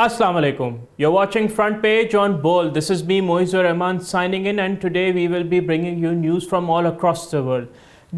Assalamu alaikum. You're watching Front Page on Bold. This is me, Moizur Rahman, signing in, and today we will be bringing you news from all across the world.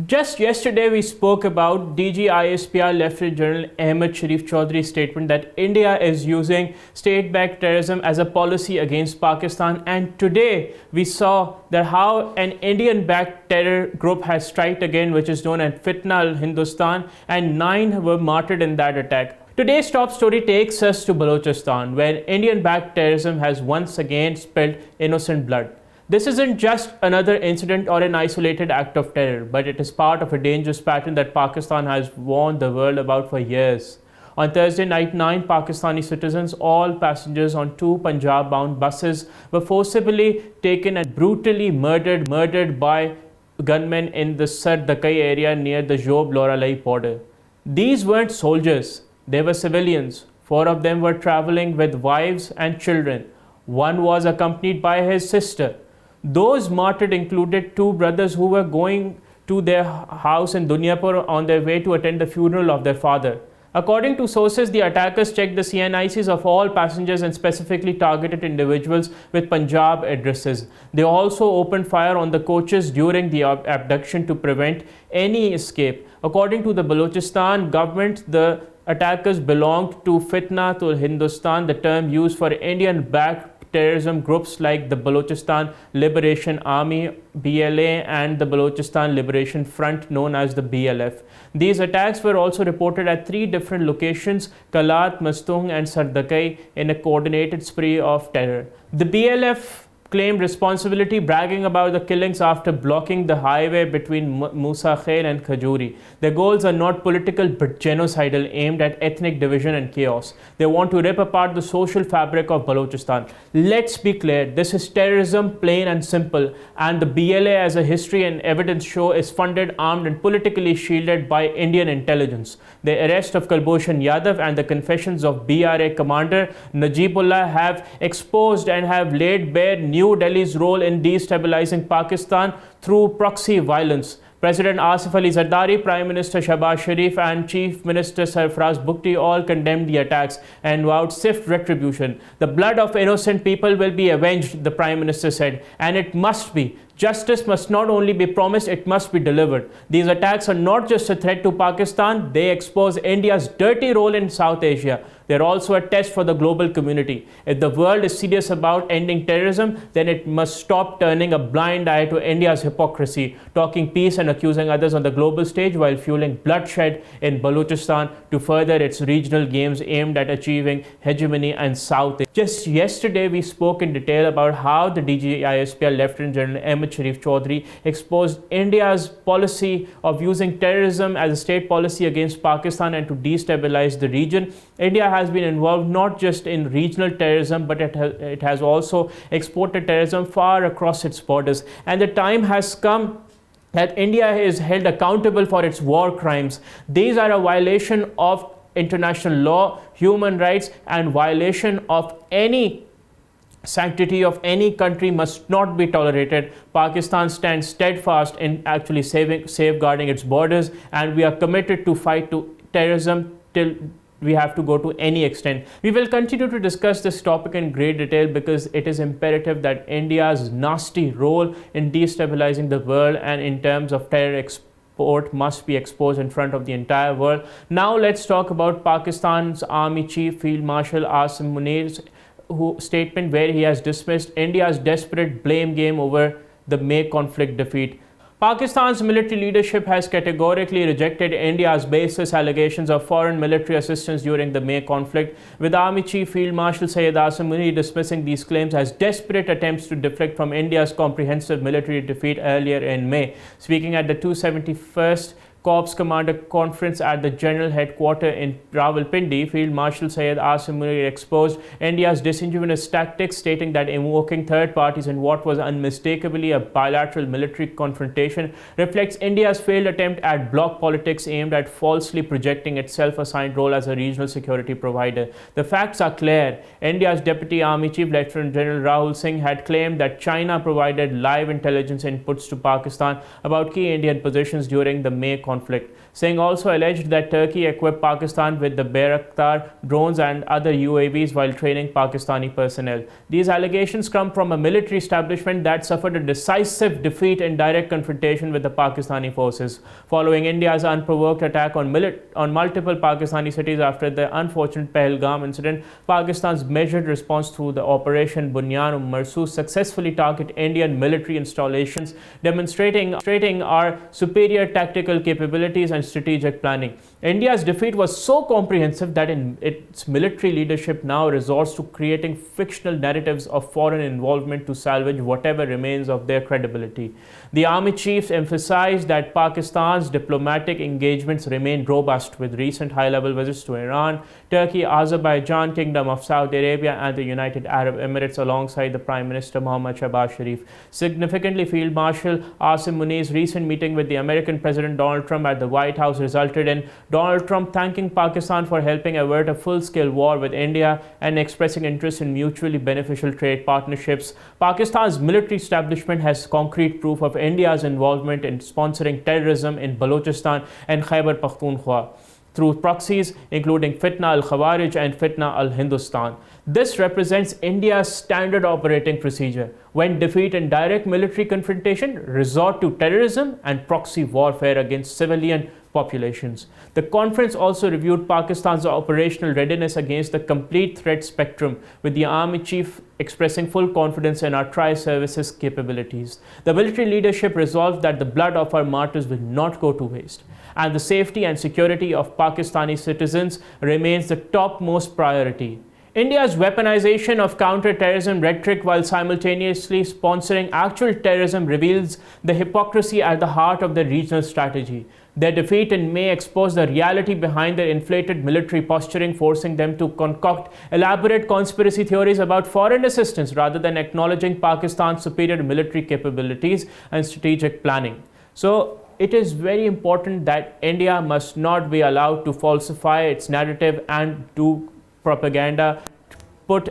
Just yesterday, we spoke about DG ISPR Lieutenant General Ahmed Sharif Chaudhry's statement that India is using state-backed terrorism as a policy against Pakistan. And today, we saw that how an Indian-backed terror group has struck again, which is known as Fitna al-Hindustan, and 9 were martyred in that attack. Today's top story takes us to Balochistan, where Indian-backed terrorism has once again spilled innocent blood. This isn't just another incident or an isolated act of terror, but it is part of a dangerous pattern that Pakistan has warned the world about for years. On Thursday night, 9 Pakistani citizens, all passengers on 2 Punjab-bound buses, were forcibly taken and brutally murdered by gunmen in the Sardakai area near the Job-Loralai border. These weren't soldiers. They were civilians. 4 of them were traveling with wives and children. 1 was accompanied by his sister. Those martyred included 2 brothers who were going to their house in Dunyapur on their way to attend the funeral of their father. According to sources, the attackers checked the CNICs of all passengers and specifically targeted individuals with Punjab addresses. They also opened fire on the coaches during the abduction to prevent any escape. According to the Balochistan government, the attackers belonged to Fitna al-Hindustan, the term used for Indian-backed terrorism groups like the Balochistan Liberation Army (BLA) and the Balochistan Liberation Front known as the BLF. These attacks were also reported at 3 different locations, Kalat, Mastung and Sardakai, in a coordinated spree of terror. The BLF claimed responsibility, bragging about the killings after blocking the highway between Musa Khail and Khajuri. Their goals are not political but genocidal, aimed at ethnic division and chaos. They want to rip apart the social fabric of Balochistan. Let's be clear, this is terrorism, plain and simple, and the BLA, as a history and evidence show, is funded, armed and politically shielded by Indian intelligence. The arrest of Kulbhushan Yadav and the confessions of BRA commander Najibullah have exposed and have laid bare New Delhi's role in destabilizing Pakistan through proxy violence. President Asif Ali Zardari, Prime Minister Shahbaz Sharif and Chief Minister Sarfaraz Bugti all condemned the attacks and vowed swift retribution. The blood of innocent people will be avenged, the Prime Minister said, and it must be. Justice must not only be promised, it must be delivered. These attacks are not just a threat to Pakistan, they expose India's dirty role in South Asia. They're also a test for the global community. If the world is serious about ending terrorism, then it must stop turning a blind eye to India's hypocrisy, talking peace and accusing others on the global stage while fueling bloodshed in Balochistan to further its regional games aimed at achieving hegemony in South Asia. Just yesterday, we spoke in detail about how the DGISPR Lieutenant General Ahmed Sharif Chaudhry exposed India's policy of using terrorism as a state policy against Pakistan and to destabilize the region. India has been involved not just in regional terrorism, but it has also exported terrorism far across its borders. And the time has come that India is held accountable for its war crimes. These are a violation of international law, human rights, and violation of any sanctity of any country must not be tolerated. Pakistan stands steadfast in actually safeguarding its borders, and we are committed to fight to terrorism till we have to go to any extent. We will continue to discuss this topic in great detail because it is imperative that India's nasty role in destabilizing the world and in terms of terror export must be exposed in front of the entire world. Now let's talk about Pakistan's Army Chief Field Marshal Asim Munir's statement, where he has dismissed India's desperate blame game over the May conflict defeat. Pakistan's military leadership has categorically rejected India's baseless allegations of foreign military assistance during the May conflict, with Army Chief Field Marshal Syed Asim Munir dismissing these claims as desperate attempts to deflect from India's comprehensive military defeat earlier in May. Speaking at the 271st Corps Commander Conference at the General Headquarters in Rawalpindi, Field Marshal Syed Asim Munir exposed India's disingenuous tactics, stating that invoking third parties in what was unmistakably a bilateral military confrontation reflects India's failed attempt at bloc politics aimed at falsely projecting its self-assigned role as a regional security provider. The facts are clear. India's Deputy Army Chief Lieutenant General Rahul Singh had claimed that China provided live intelligence inputs to Pakistan about key Indian positions during the May conflict. Singh also alleged that Turkey equipped Pakistan with the Bayraktar drones and other UAVs while training Pakistani personnel. These allegations come from a military establishment that suffered a decisive defeat in direct confrontation with the Pakistani forces, following India's unprovoked attack on multiple Pakistani cities after the unfortunate Pahalgam incident. Pakistan's measured response through the Operation Bunyan-Marsoos successfully targeted Indian military installations, demonstrating our superior tactical capabilities and strategic planning. India's defeat was so comprehensive that its military leadership now resorts to creating fictional narratives of foreign involvement to salvage whatever remains of their credibility. The army chiefs emphasized that Pakistan's diplomatic engagements remain robust, with recent high-level visits to Iran, Turkey, Azerbaijan, Kingdom of Saudi Arabia, and the United Arab Emirates alongside the Prime Minister Mohammad Shahbaz Sharif. Significantly, Field Marshal Asim Munir's recent meeting with the American President Donald Trump at the White House resulted in Donald Trump thanking Pakistan for helping avert a full-scale war with India and expressing interest in mutually beneficial trade partnerships. Pakistan's military establishment has concrete proof of India's involvement in sponsoring terrorism in Balochistan and Khyber Pakhtunkhwa through proxies including Fitna al-Khawarij and Fitna al-Hindustan. This represents India's standard operating procedure. When defeat in direct military confrontation, resort to terrorism and proxy warfare against civilian populations. The conference also reviewed Pakistan's operational readiness against the complete threat spectrum, with the army chief expressing full confidence in our tri-services capabilities. The military leadership resolved that the blood of our martyrs will not go to waste, and the safety and security of Pakistani citizens remains the topmost priority. India's weaponization of counter-terrorism rhetoric while simultaneously sponsoring actual terrorism reveals the hypocrisy at the heart of the regional strategy. Their defeat in May exposed the reality behind their inflated military posturing, forcing them to concoct elaborate conspiracy theories about foreign assistance rather than acknowledging Pakistan's superior military capabilities and strategic planning. So, it is very important that India must not be allowed to falsify its narrative and do propaganda,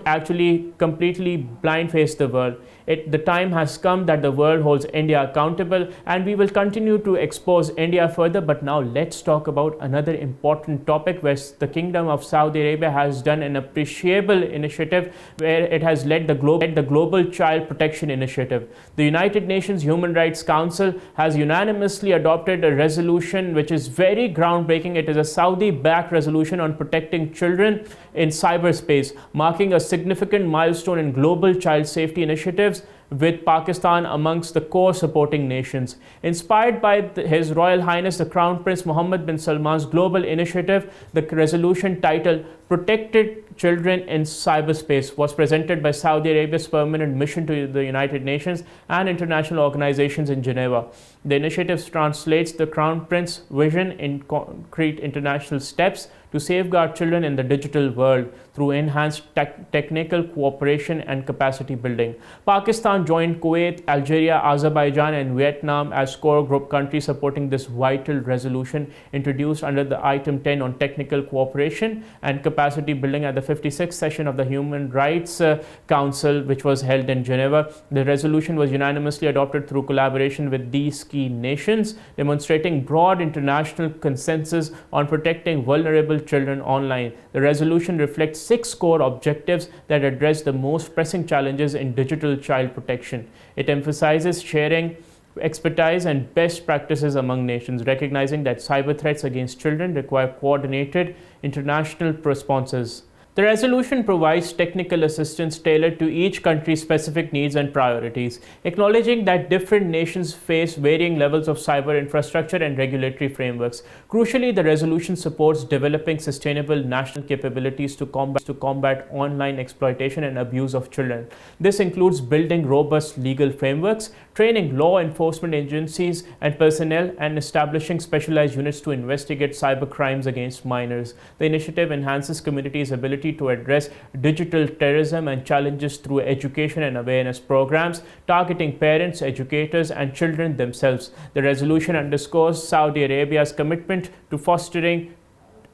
actually completely blind-face the world. The time has come that the world holds India accountable, and we will continue to expose India further. But now let's talk about another important topic where the Kingdom of Saudi Arabia has done an appreciable initiative where it has led the Global Child Protection Initiative. The United Nations Human Rights Council has unanimously adopted a resolution which is very groundbreaking. It is a Saudi-backed resolution on protecting children in cyberspace, marking a significant milestone in global child safety initiatives, with Pakistan amongst the core supporting nations. Inspired by His Royal Highness the Crown Prince Mohammed bin Salman's global initiative, the resolution titled Protected Children in Cyberspace was presented by Saudi Arabia's permanent mission to the United Nations and international organizations in Geneva. The initiative translates the Crown Prince's vision in concrete international steps to safeguard children in the digital world through enhanced technical cooperation and capacity building. Pakistan joined Kuwait, Algeria, Azerbaijan, and Vietnam as core group countries supporting this vital resolution introduced under the Item 10 on technical cooperation and capacity building at the 56th session of the Human Rights Council, which was held in Geneva. The resolution was unanimously adopted through collaboration with these key nations, demonstrating broad international consensus on protecting vulnerable children online. The resolution reflects 6 core objectives that address the most pressing challenges in digital child protection. It emphasizes sharing expertise and best practices among nations, recognizing that cyber threats against children require coordinated international responses. The resolution provides technical assistance tailored to each country's specific needs and priorities, acknowledging that different nations face varying levels of cyber infrastructure and regulatory frameworks. Crucially, the resolution supports developing sustainable national capabilities to combat online exploitation and abuse of children. This includes building robust legal frameworks, training law enforcement agencies and personnel, and establishing specialized units to investigate cyber crimes against minors. The initiative enhances communities' ability to address digital terrorism and challenges through education and awareness programs, targeting parents, educators, and children themselves. The resolution underscores Saudi Arabia's commitment to fostering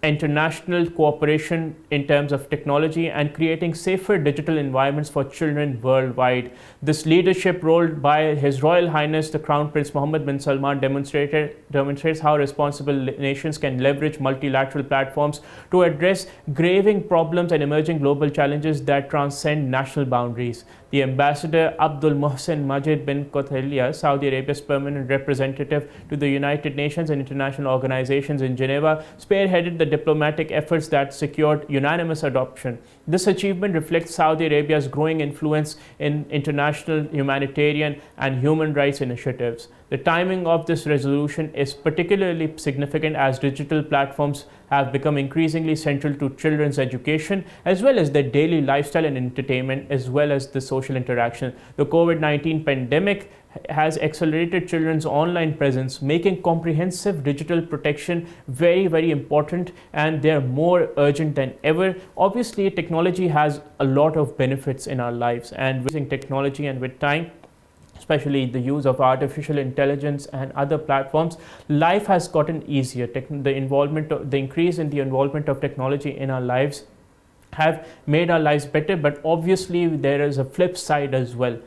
international cooperation in terms of technology and creating safer digital environments for children worldwide. This leadership role by His Royal Highness the Crown Prince Mohammed bin Salman demonstrates how responsible nations can leverage multilateral platforms to address graving problems and emerging global challenges that transcend national boundaries. The Ambassador Abdul Mohsen Majid bin Kothailia, Saudi Arabia's permanent representative to the United Nations and international organizations in Geneva, spearheaded the diplomatic efforts that secured unanimous adoption. This achievement reflects Saudi Arabia's growing influence in international humanitarian and human rights initiatives. The timing of this resolution is particularly significant as digital platforms have become increasingly central to children's education as well as their daily lifestyle and entertainment as well as the social interaction. The COVID-19 pandemic has accelerated children's online presence, making comprehensive digital protection very, very important, and they're more urgent than ever. Obviously, technology has a lot of benefits in our lives, and using technology and with time, especially the use of artificial intelligence and other platforms, life has gotten easier. The increase in the involvement of technology in our lives have made our lives better, but obviously there is a flip side as well.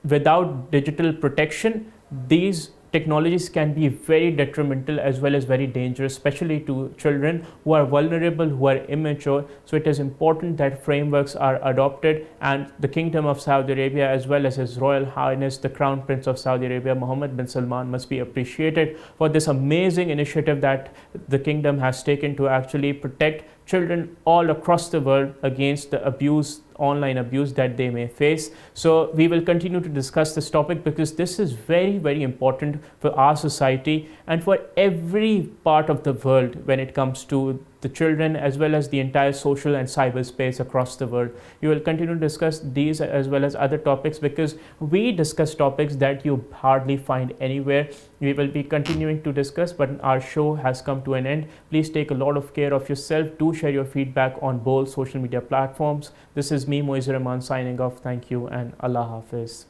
Without digital protection, these technologies can be very detrimental as well as very dangerous, especially to children who are vulnerable, who are immature. So it is important that frameworks are adopted, and the Kingdom of Saudi Arabia as well as His Royal Highness the Crown Prince of Saudi Arabia Mohammed bin Salman must be appreciated for this amazing initiative that the kingdom has taken to actually protect children all across the world against the abuse, online abuse that they may face. So we will continue to discuss this topic because this is very, very important for our society and for every part of the world when it comes to the children as well as the entire social and cyberspace across the world. We will continue to discuss these as well as other topics because we discuss topics that you hardly find anywhere. We will be continuing to discuss, but our show has come to an end. Please take a lot of care of yourself. Do share your feedback on both social media platforms. This is me, Moiz Rahman, signing off. Thank you and Allah Hafiz.